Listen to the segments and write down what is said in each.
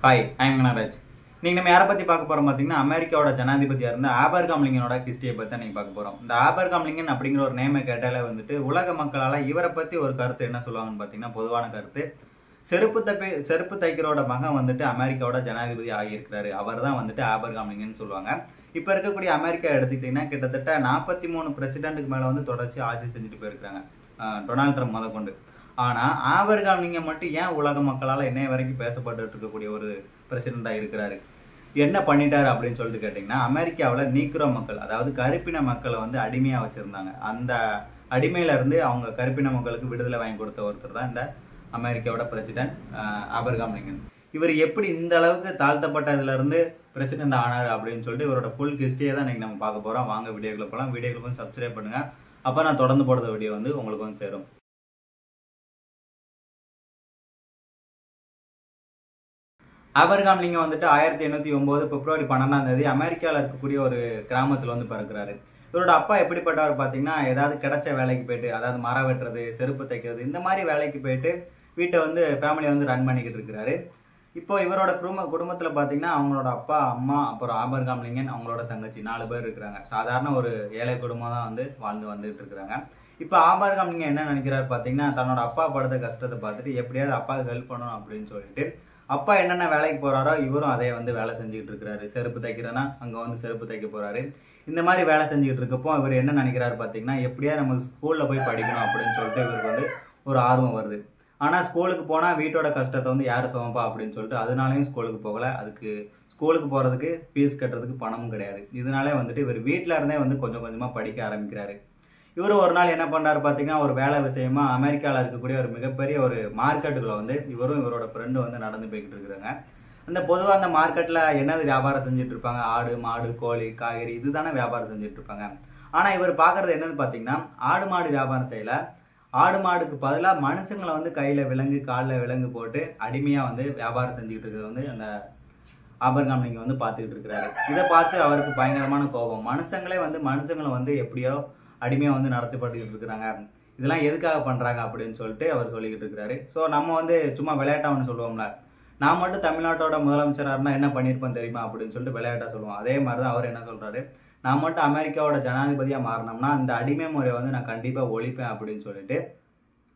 Hi, I'm Kanaraj. நீங்கள் நம்ம யாரை பற்றி பார்க்க போகிறோம் பார்த்தீங்கன்னா, அமெரிக்காவோட ஜனாதிபதியாக இருந்த ஆபிரகாம் லிங்கனோட ஹிஸ்டரியை பற்றி தான் நீங்கள் பார்க்க போகிறோம். இந்த ஆபிரகாம் லிங்கன் அப்படிங்கிற ஒரு நேமை கேட்டாலே வந்துட்டு உலக மக்களால் இவரை பற்றி ஒரு கருத்து என்ன சொல்லுவாங்கன்னு பார்த்தீங்கன்னா, பொதுவான கருத்து செருப்பு தைக்கிறோட மகன் வந்துட்டு அமெரிக்காவோட ஜனாதிபதி ஆகியிருக்கிறாரு. அவர் தான் வந்துட்டு ஆபிரகாம் லிங்கன் சொல்லுவாங்க. இப்போ இருக்கக்கூடிய அமெரிக்கா எடுத்துக்கிட்டிங்கன்னா கிட்டத்தட்ட 43 பிரசிடென்ட்டுக்கு மேலே வந்து தொடர்ச்சி ஆட்சி செஞ்சுட்டு போயிருக்கிறாங்க, டொனால்ட் ட்ரம்ப் முத கொண்டு. ஆனால் ஆபிரகாம் லிங்கன் மட்டும் ஏன் உலக மக்களால் என்னைய வரைக்கும் பேசப்பட்டு இருக்கக்கூடிய ஒரு பிரசிடெண்டாக இருக்கிறாரு, என்ன பண்ணிட்டாரு அப்படின்னு சொல்லிட்டு கேட்டிங்கன்னா, அமெரிக்காவில் நீக்ரோ மக்கள், அதாவது கருப்பின மக்களை வந்து அடிமையாக வச்சுருந்தாங்க. அந்த அடிமையிலேருந்து அவங்க கருப்பின மக்களுக்கு விடுதலை வாங்கி கொடுத்த ஒருத்தர் தான் இந்த அமெரிக்காவோட பிரசிடென்ட் ஆபிரகாம் லிங்கன். இவர் எப்படி இந்த அளவுக்கு தாழ்த்தப்பட்டதுலேருந்து பிரசிடென்ட் ஆனார் அப்படின்னு சொல்லிட்டு இவரோட ஃபுல் ஹிஸ்டரியை தான் இன்றைக்கி நம்ம பார்க்க போகிறோம். வாங்க வீடியோக்குள்ள போகலாம். வீடியோக்கு வந்து சப்ஸ்கிரைப் பண்ணுங்கள், அப்போ நான் தொடர்ந்து போடுற வீடியோ வந்து உங்களுக்கு வந்து சேரும். ஆபிரகாம் லிங்கன் வந்துட்டு 1809 பிப்ரவரி 12 அமெரிக்காவில் இருக்கக்கூடிய ஒரு கிராமத்தில் வந்து பிறக்கிறாரு. இவரோட அப்பா எப்படிப்பட்டவர் பார்த்தீங்கன்னா, ஏதாவது கிடைச்ச வேலைக்கு போயிட்டு, அதாவது மரம் வெட்டுறது, செருப்பு தைக்கிறது, இந்த மாதிரி வேலைக்கு போயிட்டு வீட்டை வந்து ஃபேமிலியை வந்து ரன் பண்ணிக்கிட்டு இருக்கிறாரு. இப்போ இவரோட குடும்பத்தில் பார்த்தீங்கன்னா, அவங்களோட அப்பா, அம்மா, அப்புறம் ஆபிரகாம் லிங்கன், அவங்களோட தங்கச்சி 4 பேர் இருக்கிறாங்க. சாதாரண ஒரு ஏழை குடும்பம் தான் வந்து வாழ்ந்து வந்துட்டு இருக்கிறாங்க. இப்போ ஆபிரகாம் லிங்கன் என்ன நினைக்கிறாரு பார்த்தீங்கன்னா, தன்னோட அப்பா படுத்த கஷ்டத்தை பார்த்துட்டு எப்படியாவது அப்பாவுக்கு ஹெல்ப் பண்ணணும் அப்படின்னு சொல்லிட்டு அப்பா என்னென்ன வேலைக்கு போகிறாரோ இவரும் அதே வந்து வேலை செஞ்சுக்கிட்டு இருக்கிறாரு. செருப்பு தைக்கிறேன்னா அங்கே வந்து செருப்பு தைக்க போகிறாரு. இந்த மாதிரி வேலை செஞ்சுக்கிட்டு இருக்கப்போ இவர் என்ன நினைக்கிறாரு பார்த்தீங்கன்னா, எப்படியா நம்ம ஸ்கூலில் போய் படிக்கணும் அப்படின்னு சொல்லிட்டு இவருக்கு வந்து ஒரு ஆர்வம் வருது. ஆனால் ஸ்கூலுக்கு போனால் வீட்டோட கஷ்டத்தை வந்து யார் சுமப்பா அப்படின்னு சொல்லிட்டு அதனாலையும் ஸ்கூலுக்கு போகலை. அதுக்கு ஸ்கூலுக்கு போகிறதுக்கு ஃபீஸ் கட்டுறதுக்கு பணமும் கிடையாது. இதனாலே வந்துட்டு இவர் வீட்டில் இருந்தே வந்து கொஞ்சம் கொஞ்சமாக படிக்க ஆரம்பிக்கிறாரு. இவர் ஒரு நாள் என்ன பண்ணுறாரு பார்த்தீங்கன்னா, ஒரு வேலை விஷயமா அமெரிக்காவில் இருக்கக்கூடிய ஒரு மிகப்பெரிய ஒரு மார்க்கெட்டுக்குள்ள வந்து இவரும் இவரோட ஃப்ரெண்டு வந்து நடந்து போய்கிட்டு இருக்கிறாங்க. அந்த பொதுவாக அந்த மார்க்கெட்டில் என்னது வியாபாரம் செஞ்சுட்டு இருப்பாங்க, ஆடு, மாடு, கோழி, காய்கறி, இதுதானே வியாபாரம் செஞ்சுட்டு இருப்பாங்க. ஆனால் இவர் பார்க்குறது என்னன்னு பார்த்தீங்கன்னா, ஆடு மாடு வியாபாரம் செய்யலை. ஆடு மாடுக்கு பதிலாக மனுஷங்களை வந்து கையில் விலங்கு, காலில் விலங்கு போட்டு அடிமையாக வந்து வியாபாரம் செஞ்சுக்கிட்டு இருக்கிறது வந்து அந்த ஆபிரகாம் லிங்கன் வந்து பார்த்துக்கிட்டு இருக்கிறாரு. இதை பார்த்து அவருக்கு பயங்கரமான கோபம். மனுஷங்களை வந்து எப்படியோ அடிமையாக வந்து நடத்தப்பட்டுக்கிட்டு இருக்கிறாங்க, இதெல்லாம் எதுக்காக பண்ணுறாங்க அப்படின்னு சொல்லிட்டு அவர் சொல்லிக்கிட்டு இருக்கிறாரு. ஸோ நம்ம வந்து சும்மா விளையாட்டா ஒன்று சொல்லுவோம்ல, நான் மட்டும் தமிழ்நாட்டோட முதலமைச்சராக இருந்தால் என்ன பண்ணியிருப்பேன் தெரியுமா அப்படின்னு சொல்லிட்டு விளையாட்டா சொல்லுவோம். அதே மாதிரி தான் அவர் என்ன சொல்கிறாரு, நான் மட்டும் அமெரிக்காவோட ஜனாதிபதியாக மாறினோம்னா இந்த அடிமை முறையை வந்து நான் கண்டிப்பாக ஒழிப்பேன் அப்படின்னு சொல்லிட்டு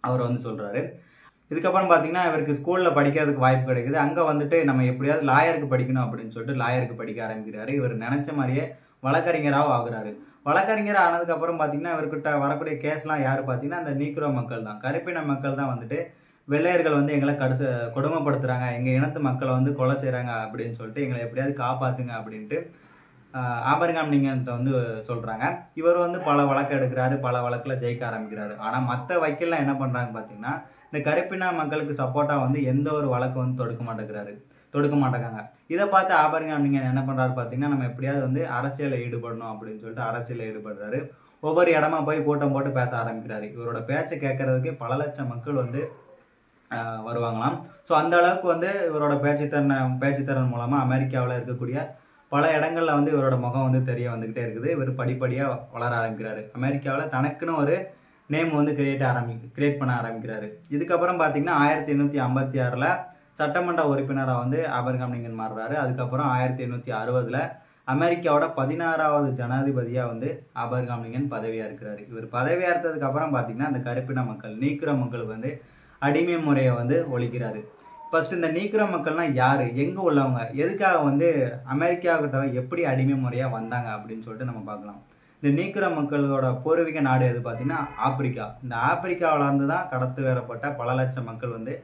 அவர் வந்து சொல்கிறாரு. இதுக்கப்புறம் பார்த்தீங்கன்னா, இவருக்கு ஸ்கூலில் படிக்கிறதுக்கு வாய்ப்பு கிடைக்குது. அங்கே வந்துட்டு நம்ம எப்படியாவது லாயருக்கு படிக்கணும் அப்படின்னு சொல்லிட்டு லாயருக்கு படிக்க ஆரம்பிக்கிறாரு. இவர் நினச்ச மாதிரியே வழக்கறிஞராகவும் ஆகுறாரு. வழக்கறிஞர் ஆனதுக்கப்புறம் பார்த்தீங்கன்னா, இவர்கிட்ட வரக்கூடிய கேஸ்லாம் யார் பார்த்தீங்கன்னா, அந்த நீக்ரோ மக்கள் தான், கருப்பின மக்கள் தான் வந்துட்டு வெள்ளையர்கள் வந்து எங்களை கொடுமைப்படுத்துகிறாங்க, எங்கள் இனத்து மக்களை வந்து கொலை செய்கிறாங்க அப்படின்னு சொல்லிட்டு எங்களை எப்படியாவது காப்பாற்றுங்க அப்படின்ட்டு ஆபிரகாம் லிங்கன் வந்து சொல்கிறாங்க. இவர் வந்து பல வழக்கு எடுக்கிறாரு, பல வழக்கில் ஜெயிக்க ஆரம்பிக்கிறாரு. ஆனால் மற்ற வக்கீல்லாம் என்ன பண்ணுறாங்க பார்த்தீங்கன்னா, இந்த கருப்பின மக்களுக்கு சப்போர்ட்டாக வந்து எந்த ஒரு வழக்கு வந்து தொடுக்க மாட்டேங்காங்க. இதை பார்த்து ஆபிரகாம் லிங்கன் என்ன பண்ணுறாரு பார்த்தீங்கன்னா, நம்ம எப்படியாவது வந்து அரசியலில் ஈடுபடணும் அப்படின்னு சொல்லிட்டு அரசியலில் ஈடுபடுறாரு. ஒவ்வொரு இடமா போய் கூட்டம் போட்டு பேச ஆரம்பிக்கிறாரு. இவரோட பேச்சை கேட்கறதுக்கு பல லட்சம் மக்கள் வந்து வருவாங்களாம். ஸோ அந்த அளவுக்கு வந்து இவரோட பேச்சுத்திறன் மூலமாக அமெரிக்காவில் இருக்கக்கூடிய பல இடங்கள்ல வந்து இவரோட முகம் வந்து தெரிய வந்துக்கிட்டே இருக்குது. இவர் படிப்படியாக வளர ஆரம்பிக்கிறாரு. அமெரிக்காவில் தனக்குன்னு ஒரு நேம் வந்து கிரியேட் பண்ண ஆரம்பிக்கிறாரு. இதுக்கப்புறம் பார்த்தீங்கன்னா 1856 சட்டமன்ற உறுப்பினராக வந்து ஆபிரகாம் லிங்கன் மாறுறாரு. அதுக்கப்புறம் 1860 அமெரிக்காவோட 16வது ஜனாதிபதியாக வந்து ஆபிரகாம் லிங்கன் பதவியாக இருக்கிறாரு. இவர் பதவியாக இருந்ததுக்கு அப்புறம் பார்த்தீங்கன்னா, அந்த கருப்பின மக்கள், நீக்ரோ மக்களுக்கு வந்து அடிமை முறையை வந்து ஒழிக்கிறாரு. ஃபர்ஸ்ட் இந்த நீக்ரோ மக்கள்னா யாரு, எங்கே உள்ளவங்க, எதுக்காக வந்து அமெரிக்காவுக்கிட்ட எப்படி அடிமை முறையாக வந்தாங்க அப்படின்னு சொல்லிட்டு நம்ம பார்க்கலாம். இந்த நீக்ரோ மக்களோட பூர்வீக நாடு எது பார்த்தீங்கன்னா ஆப்பிரிக்கா. இந்த ஆப்பிரிக்காவில் இருந்து தான் கடத்து வேறப்பட்ட பல லட்சம் மக்கள் வந்து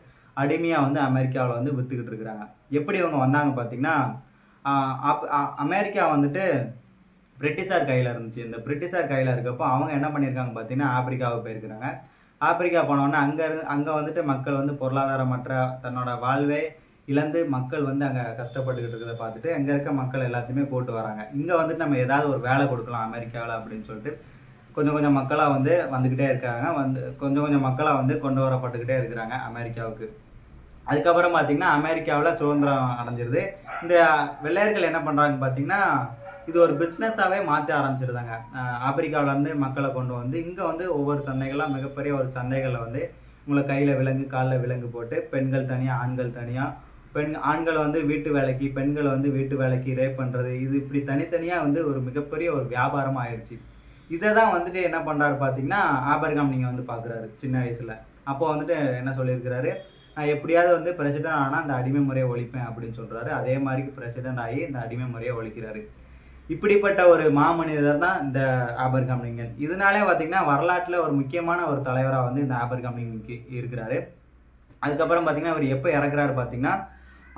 அடிமையாக வந்து அமெரிக்காவில் வந்து விற்றுக்கிட்டு இருக்கிறாங்க. எப்படி இவங்க வந்தாங்க பார்த்தீங்கன்னா, அமெரிக்கா வந்துட்டு பிரிட்டிஷார் கையில் இருந்துச்சு. இந்த பிரிட்டிஷார் கையில் இருக்கப்போ அவங்க என்ன பண்ணியிருக்காங்க பார்த்தீங்கன்னா, ஆப்பிரிக்காவுக்கு போயிருக்கிறாங்க. ஆப்பிரிக்கா போனோன்னா அங்கே வந்துட்டு மக்கள் வந்து பொருளாதாரமற்ற தன்னோட வாழ்வே இழந்து மக்கள் வந்து அங்கே கஷ்டப்பட்டுக்கிட்டு இருக்கிறத பார்த்துட்டு அங்கே இருக்க மக்கள் எல்லாத்தையுமே கூட்டு வராங்க. இங்கே வந்துட்டு நம்ம ஏதாவது ஒரு வேலை கொடுக்கலாம் அமெரிக்காவில் அப்படின்னு சொல்லிட்டு கொஞ்சம் மக்களாக வந்து வந்துக்கிட்டே இருக்காங்க. கொஞ்சம் மக்களாக வந்து கொண்டு வரப்பட்டுக்கிட்டே இருக்கிறாங்க அமெரிக்காவுக்கு. அதுக்கப்புறம் பார்த்தீங்கன்னா, அமெரிக்காவில் சுதந்திரம் அடைஞ்சிருது. இந்த வெள்ளையர்கள் என்ன பண்ணுறாங்க பார்த்தீங்கன்னா, இது ஒரு பிஸ்னஸாகவே மாற்ற ஆரம்பிச்சிருந்தாங்க. ஆப்பிரிக்காவிலேருந்து மக்களை கொண்டு வந்து இங்கே வந்து ஒவ்வொரு சந்தைகள்லாம், மிகப்பெரிய ஒரு சந்தைகளில் வந்து உங்களை கையில் விலங்கு, காலில் விலங்கு போட்டு பெண்கள் தனியாக, ஆண்கள் தனியாக, ஆண்களை வந்து வீட்டு வேலைக்கு, பெண்களை வந்து வீட்டு வேலைக்கு ரேப் பண்றது, இது இப்படி தனித்தனியா வந்து ஒரு மிகப்பெரிய ஒரு வியாபாரம் ஆயிடுச்சு. இதை தான் வந்துட்டு என்ன பண்றாரு பார்த்தீங்கன்னா, ஆபிரகாம் லிங்கன் வந்து பார்க்குறாரு சின்ன வயசுல. அப்போ வந்துட்டு என்ன சொல்லியிருக்கிறாரு, நான் எப்படியாவது வந்து பிரசிடென்ட் ஆனால் அந்த அடிமை முறையை ஒழிப்பேன் அப்படின்னு சொல்றாரு. அதே மாதிரி பிரசிடென்ட் ஆகி இந்த அடிமை முறையை ஒழிக்கிறாரு. இப்படிப்பட்ட ஒரு மாமனிதர் தான் இந்த ஆபிரகாம் லிங்கன். இதனாலே பார்த்தீங்கன்னா வரலாற்றில் ஒரு முக்கியமான ஒரு தலைவராக வந்து இந்த ஆபிரகாம் லிங்கன் இருக்கிறாரு. அதுக்கப்புறம் பார்த்தீங்கன்னா அவர் எப்போ இறக்குறாரு பார்த்தீங்கன்னா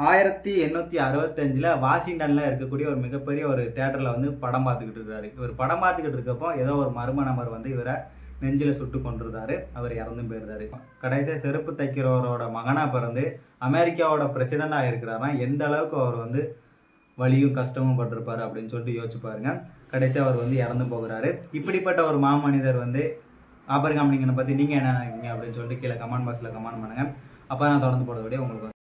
1865 வாஷிங்டன்ல இருக்கக்கூடிய ஒரு மிகப்பெரிய ஒரு தியேட்டர்ல வந்து படம் பார்த்துக்கிட்டு இருக்காரு. இவர் படம் பார்த்துக்கிட்டு இருக்கப்போ ஏதோ ஒரு மர்ம நபர் வந்து இவரை நெஞ்சில சுட்டு கொண்டிருந்தாரு. அவர் இறந்தும் போயிருந்தாரு. கடைசியாக செருப்பு தைக்கிறவரோட மகனா பிறந்து அமெரிக்காவோட பிரசிடென்ட் ஆகிருக்கிறாருன்னா எந்த அளவுக்கு அவர் வந்து வலியும் கஷ்டமும் பட்டிருப்பாரு அப்படின்னு சொல்லிட்டு யோசிச்சு பாருங்க. கடைசியாக அவர் வந்து இறந்து போகிறாரு. இப்படிப்பட்ட ஒரு மாமனிதர் வந்து ஆபிரகாம் லிங்கனை பற்றி நீங்கள் என்ன நினைக்கிறீங்க அப்படின்னு சொல்லிட்டு கீழே கமெண்ட் பாக்ஸில் கமெண்ட் பண்ணுங்க. அப்போ நான் தொடர்ந்து போட விட உங்களுக்கு